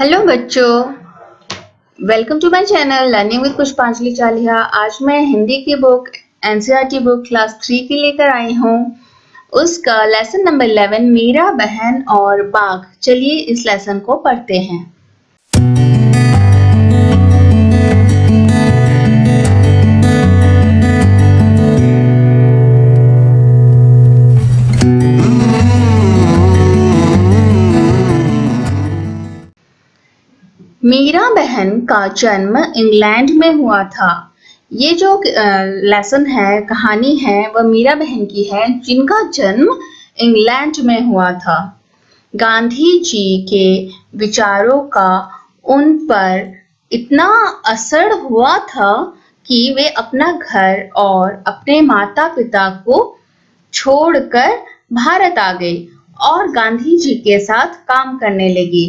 Hello बच्चों, welcome to my channel learning with Pushpanjali Chaliha. आज मैं हिंदी की बुक एनसीईआरटी बुक क्लास 3 की लेकर आई हूँ। उसका लेसन नंबर 11 मीरा बहन और बाघ। चलिए इस लेसन को पढ़ते हैं। मीरा बहन का जन्म इंग्लैंड में हुआ था। ये जो लेसन है, कहानी है, वह मीरा बहन की है जिनका जन्म इंग्लैंड में हुआ था। गांधी जी के विचारों का उन पर इतना असर हुआ था कि वे अपना घर और अपने माता पिता को छोड़कर भारत आ गई और गांधी जी के साथ काम करने लगी।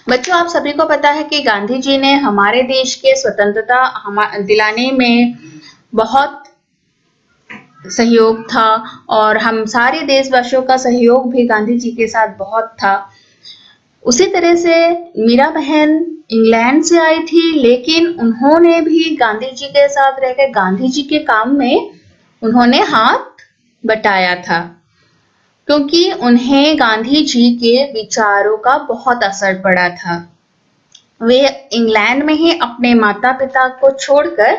बच्चों, आप सभी को पता है कि गांधी जी ने हमारे देश के स्वतंत्रता दिलाने में बहुत सहयोग था और हम सारे देशवासियों का सहयोग भी गांधी जी के साथ बहुत था। उसी तरह से मीरा बहन इंग्लैंड से आई थी, लेकिन उन्होंने भी गांधी जी के साथ रहकर गांधी जी के काम में उन्होंने हाथ बटाया था, क्योंकि उन्हें गांधी जी के विचारों का बहुत असर पड़ा था। वे इंग्लैंड में ही अपने माता पिता को छोड़कर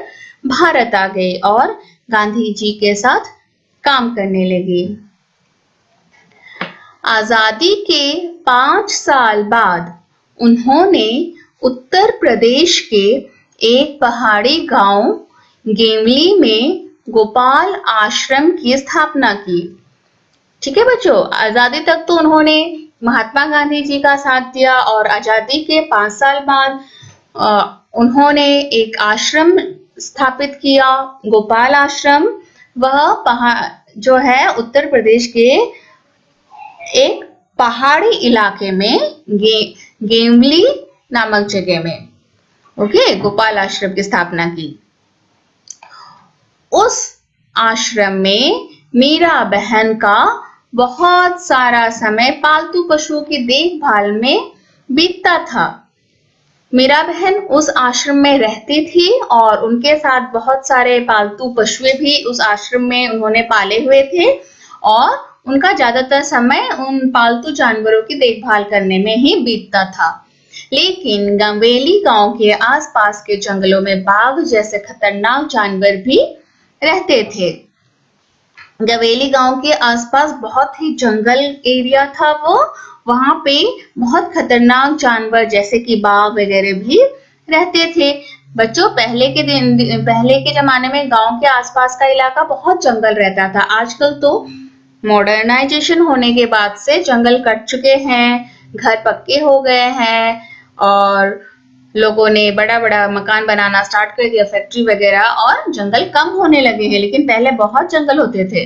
भारत आ गए और गांधी जी के साथ काम करने लगी। आजादी के 5 साल बाद उन्होंने उत्तर प्रदेश के एक पहाड़ी गांव गेवली में गोपाल आश्रम की स्थापना की। ठीक है बच्चों, आजादी तक तो उन्होंने महात्मा गांधी जी का साथ दिया और आजादी के 5 साल बाद उन्होंने एक आश्रम स्थापित किया, गोपाल आश्रम। वह जो है उत्तर प्रदेश के एक पहाड़ी इलाके में गेवली नामक जगह में गोपाल आश्रम की स्थापना की। उस आश्रम में मीरा बहन का बहुत सारा समय पालतू पशुओं की देखभाल में बीतता था। मीरा बहन उस आश्रम में रहती थी और उनके साथ बहुत सारे पालतू पशुएं भी उस आश्रम में उन्होंने पाले हुए थे और उनका ज्यादातर समय उन पालतू जानवरों की देखभाल करने में ही बीतता था। लेकिन गंवेली गांव के आसपास के जंगलों में बाघ जैसे खतरनाक जानवर भी रहते थे। गवेली गांव के आसपास बहुत ही जंगल एरिया था वहां पे बहुत खतरनाक जानवर जैसे कि बाघ वगैरह भी रहते थे। बच्चों, पहले के जमाने में गांव के आसपास का इलाका बहुत जंगल रहता था। आजकल तो मॉडर्नाइजेशन होने के बाद से जंगल कट चुके हैं, घर पक्के हो गए हैं और लोगों ने बड़ा बड़ा मकान बनाना स्टार्ट कर दिया, फैक्ट्री वगैरह, और जंगल कम होने लगे हैं, लेकिन पहले बहुत जंगल होते थे।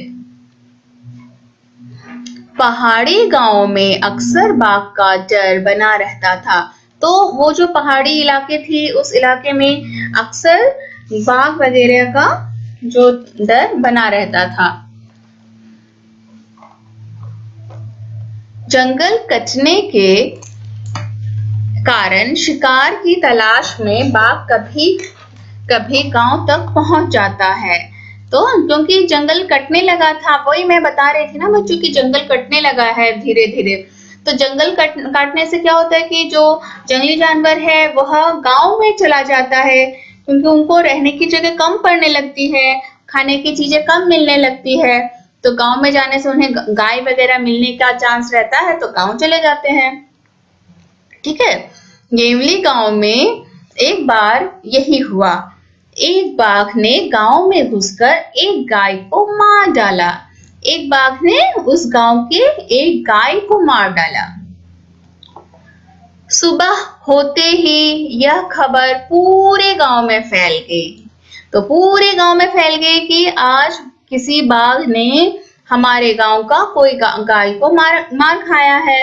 पहाड़ी गांव में अक्सर बाघ का डर बना रहता था। तो वो जो पहाड़ी इलाके थे, उस इलाके में अक्सर बाघ वगैरह का जो डर बना रहता था। जंगल कटने के कारण शिकार की तलाश में बाघ कभी कभी गांव तक पहुंच जाता है। तो क्योंकि जंगल कटने लगा था, वही मैं बता रही थी ना बच्चों की जंगल कटने लगा है धीरे धीरे। तो जंगल काटने से क्या होता है कि जो जंगली जानवर है वह गांव में चला जाता है, क्योंकि उनको रहने की जगह कम पड़ने लगती है, खाने की चीजें कम मिलने लगती है। तो गांव में जाने से उन्हें गाय वगैरह मिलने का चांस रहता है, तो गांव चले जाते हैं। ठीक है, गेवली गांव में एक बार यही हुआ। एक बाघ ने गांव में घुसकर एक गाय को मार डाला। एक बाघ ने उस गांव के एक गाय को मार डाला। सुबह होते ही यह खबर पूरे गांव में फैल गई। तो पूरे गांव में फैल गई कि आज किसी बाघ ने हमारे गांव का कोई गाय को मार खाया है।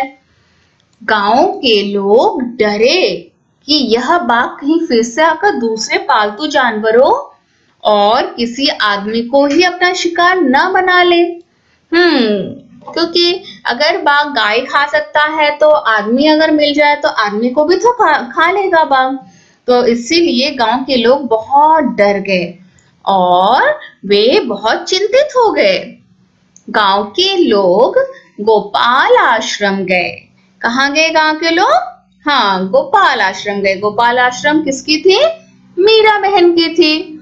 गांव के लोग डरे कि यह बाघ कहीं फिर से आकर दूसरे पालतू जानवरों और किसी आदमी को ही अपना शिकार न बना ले। क्योंकि अगर बाघ गाय खा सकता है तो आदमी अगर मिल जाए तो आदमी को भी तो खा लेगा बाघ। तो इसीलिए गांव के लोग बहुत डर गए और वे बहुत चिंतित हो गए। गांव के लोग गोपाल आश्रम गए। कहाँ गए गांव के लोग? हाँ, गोपाल आश्रम गए। गोपाल आश्रम किसकी थी? मीरा बहन की थी।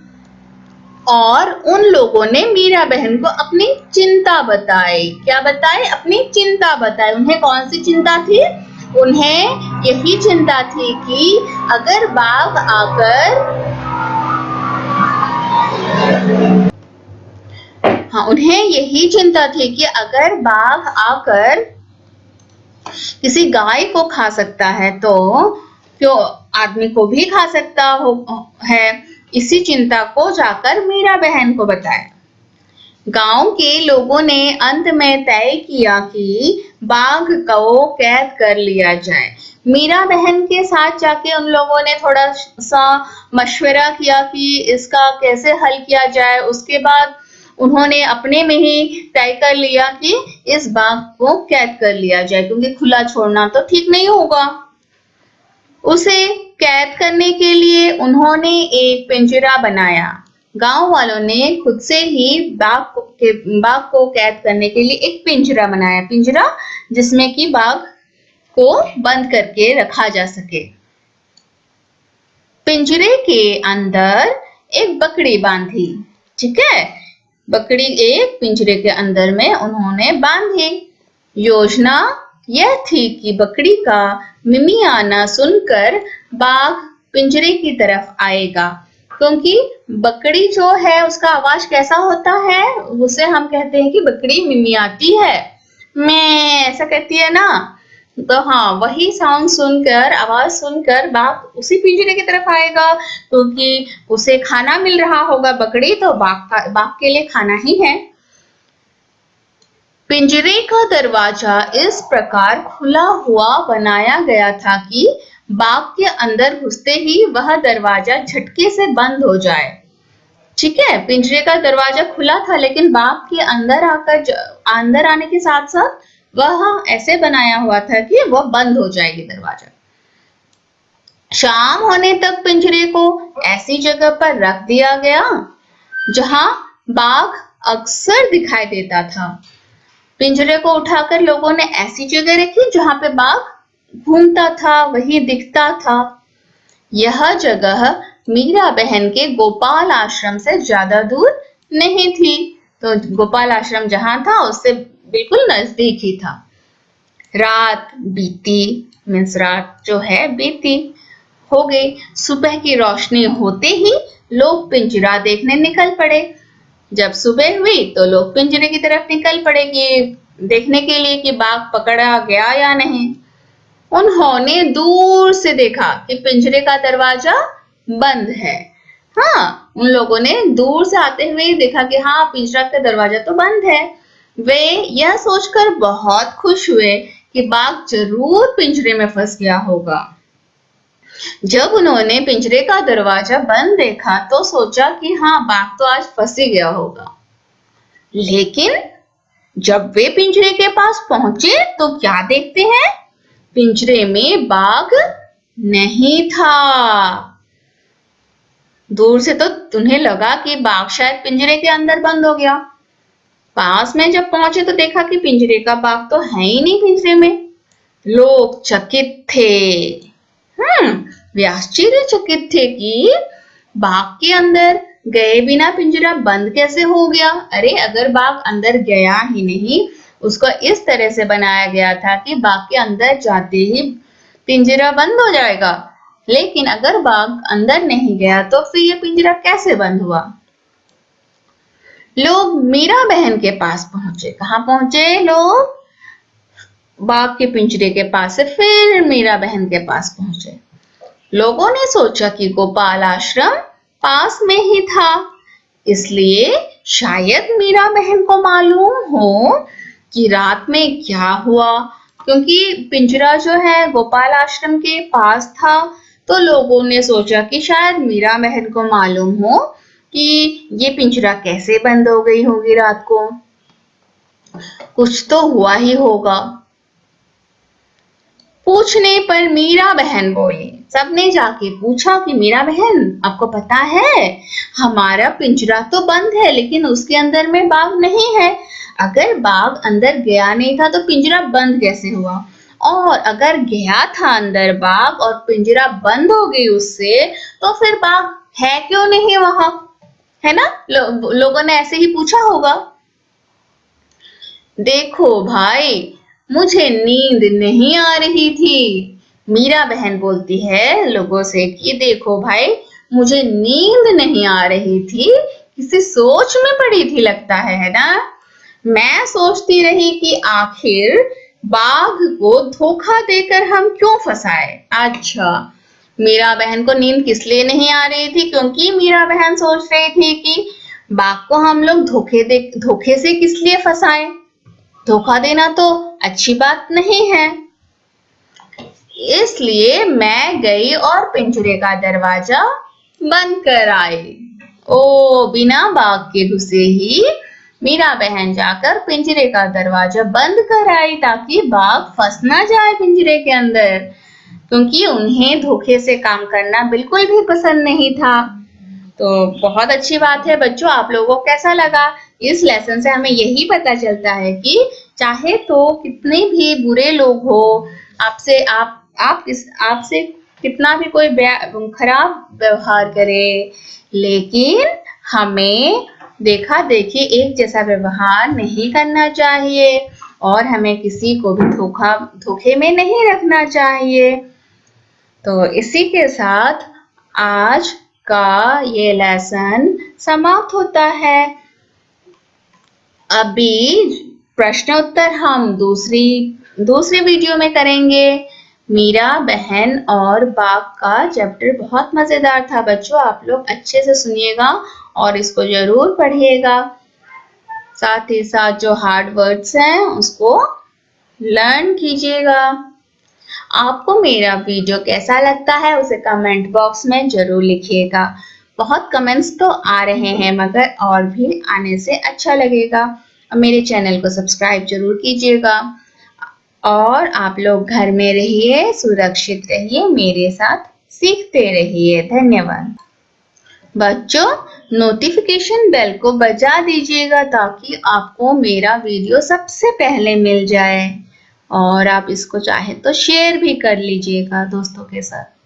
और उन लोगों ने मीरा बहन को अपनी चिंता बताई। क्या बताई? अपनी चिंता बताई। उन्हें कौन सी चिंता थी? उन्हें यही चिंता थी कि अगर बाघ आकर उन्हें यही चिंता थी कि अगर बाघ आकर किसी गाय को खा सकता है तो क्यों आदमी को भी खा सकता है। इसी चिंता को जाकर मीरा बहन को बताया। गांव के लोगों ने अंत में तय किया कि बाघ को कैद कर लिया जाए। मीरा बहन के साथ जाके उन लोगों ने थोड़ा सा मशवरा किया कि इसका कैसे हल किया जाए। उसके बाद उन्होंने अपने में ही तय कर लिया कि इस बाघ को कैद कर लिया जाए, क्योंकि खुला छोड़ना तो ठीक नहीं होगा। उसे कैद करने के लिए उन्होंने एक पिंजरा बनाया। गांव वालों ने खुद से ही बाघ को कैद करने के लिए एक पिंजरा बनाया। पिंजरा जिसमें कि बाघ को बंद करके रखा जा सके। पिंजरे के अंदर एक बकरी बांधी। ठीक है, बकरी एक पिंजरे के अंदर में उन्होंने बांधी। योजना यह थी कि बकरी का मिमियाना सुनकर बाघ पिंजरे की तरफ आएगा, क्योंकि बकरी जो है उसका आवाज कैसा होता है, उसे हम कहते हैं कि बकरी मिमियाती है, मैं ऐसा कहती है ना। तो हाँ, वही साउंड सुनकर, आवाज सुनकर बाघ उसी पिंजरे की तरफ आएगा, क्योंकि उसे खाना मिल रहा होगा। बकरी तो बाघ के लिए खाना ही है। पिंजरे का दरवाजा इस प्रकार खुला हुआ बनाया गया था कि बाघ के अंदर घुसते ही वह दरवाजा झटके से बंद हो जाए। ठीक है, पिंजरे का दरवाजा खुला था, लेकिन बाघ के अंदर आने के साथ साथ वह ऐसे बनाया हुआ था कि वह बंद हो जाएगी दरवाजा। शाम होने तक पिंजरे को ऐसी जगह पर रख दिया गया जहां बाघ अक्सर दिखाई देता था। पिंजरे को उठाकर लोगों ने ऐसी जगह रखी जहां पे बाघ घूमता था, वही दिखता था। यह जगह मीरा बहन के गोपाल आश्रम से ज्यादा दूर नहीं थी। तो गोपाल आश्रम जहां था उससे बिल्कुल नजदीक ही था। रात बीती, मीन्स रात जो है बीती हो गई। सुबह की रोशनी होते ही लोग पिंजरा देखने निकल पड़े। जब सुबह हुई तो लोग पिंजरे की तरफ निकल पड़े कि देखने के लिए कि बाघ पकड़ा गया या नहीं। उन्होंने दूर से देखा कि पिंजरे का दरवाजा बंद है। हाँ, उन लोगों ने दूर से आते हुए देखा कि हाँ, पिंजरा का दरवाजा तो बंद है। वे यह सोचकर बहुत खुश हुए कि बाघ जरूर पिंजरे में फंस गया होगा। जब उन्होंने पिंजरे का दरवाजा बंद देखा तो सोचा कि हाँ, बाघ तो आज फंस ही गया होगा। लेकिन जब वे पिंजरे के पास पहुंचे तो क्या देखते हैं? पिंजरे में बाघ नहीं था। दूर से तो उन्हें लगा कि बाघ शायद पिंजरे के अंदर बंद हो गया। पास में जब पहुंचे तो देखा कि पिंजरे का बाघ तो है ही नहीं पिंजरे में। लोग चकित थे। वे आश्चर्यचकित थे कि बाघ के अंदर गए बिना पिंजरा बंद कैसे हो गया। अरे, अगर बाघ अंदर गया ही नहीं, उसको इस तरह से बनाया गया था कि बाघ के अंदर जाते ही पिंजरा बंद हो जाएगा। लेकिन अगर बाघ अंदर नहीं गया तो फिर ये पिंजरा कैसे बंद हुआ? लोग मीरा बहन के पास पहुंचे। कहाँ पहुंचे लोग? बाघ के पिंजरे के पास से फिर मीरा बहन के पास पहुंचे। लोगों ने सोचा कि गोपाल आश्रम पास में ही था, इसलिए शायद मीरा बहन को मालूम हो कि रात में क्या हुआ। क्योंकि पिंजरा जो है गोपाल आश्रम के पास था, तो लोगों ने सोचा कि शायद मीरा बहन को मालूम हो कि ये पिंजरा कैसे बंद हो गई होगी रात को। कुछ तो हुआ ही होगा। पूछने पर मीरा बहन बोली। सबने जाके पूछा कि मीरा बहन, आपको पता है हमारा पिंजरा तो बंद है लेकिन उसके अंदर में बाघ नहीं है। अगर बाघ अंदर गया नहीं था तो पिंजरा बंद कैसे हुआ? और अगर गया था अंदर बाघ और पिंजरा बंद हो गई उससे, तो फिर बाघ है क्यों नहीं वहां? है ना? लोगों ने ऐसे ही पूछा होगा। देखो भाई, मुझे नींद नहीं आ रही थी। मीरा बहन बोलती है लोगों से कि देखो भाई, मुझे नींद नहीं आ रही थी, किसी सोच में पड़ी थी लगता है ना? मैं सोचती रही कि आखिर बाघ को धोखा देकर हम क्यों फंसाए। अच्छा, मीरा बहन को नींद किस लिए नहीं आ रही थी? क्योंकि मीरा बहन सोच रही थी कि बाघ को हम लोग धोखे से किस लिए फंसाए। धोखा देना तो अच्छी बात नहीं है, इसलिए मैं गई और पिंजरे का दरवाजा बंद कर आई। ओ, बिना बाघ के घुसे ही मीरा बहन जाकर पिंजरे का दरवाजा बंद कर आई ताकि बाघ फंस ना जाए पिंजरे के अंदर, क्योंकि उन्हें धोखे से काम करना बिल्कुल भी पसंद नहीं था। तो बहुत अच्छी बात है बच्चों, आप लोगों को कैसा लगा? इस लेसन से हमें यही पता चलता है कि चाहे तो कितने भी बुरे लोग हो, आपसे आपसे कितना भी कोई खराब व्यवहार करे, लेकिन हमें देखा देखी एक जैसा व्यवहार नहीं करना चाहिए और हमें किसी को भी धोखे में नहीं रखना चाहिए। तो इसी के साथ आज का ये लेसन समाप्त होता है। अभी प्रश्न उत्तर हम दूसरी वीडियो में करेंगे। मीरा बहन और बाघ का चैप्टर बहुत मजेदार था बच्चों, आप लोग अच्छे से सुनिएगा और इसको जरूर पढ़िएगा। साथ ही साथ जो हार्ड वर्ड्स हैं उसको लर्न कीजिएगा। आपको मेरा वीडियो कैसा लगता है उसे कमेंट बॉक्स में जरूर लिखिएगा। बहुत कमेंट्स तो आ रहे हैं मगर और भी आने से अच्छा लगेगा। मेरे चैनल को सब्सक्राइब जरूर कीजिएगा और आप लोग घर में रहिए, सुरक्षित रहिए, मेरे साथ सीखते रहिए। धन्यवाद। बच्चों, नोटिफिकेशन बेल को बजा दीजिएगा ताकि आपको मेरा वीडियो सबसे पहले मिल जाए और आप इसको चाहे तो शेयर भी कर लीजिएगा दोस्तों के साथ।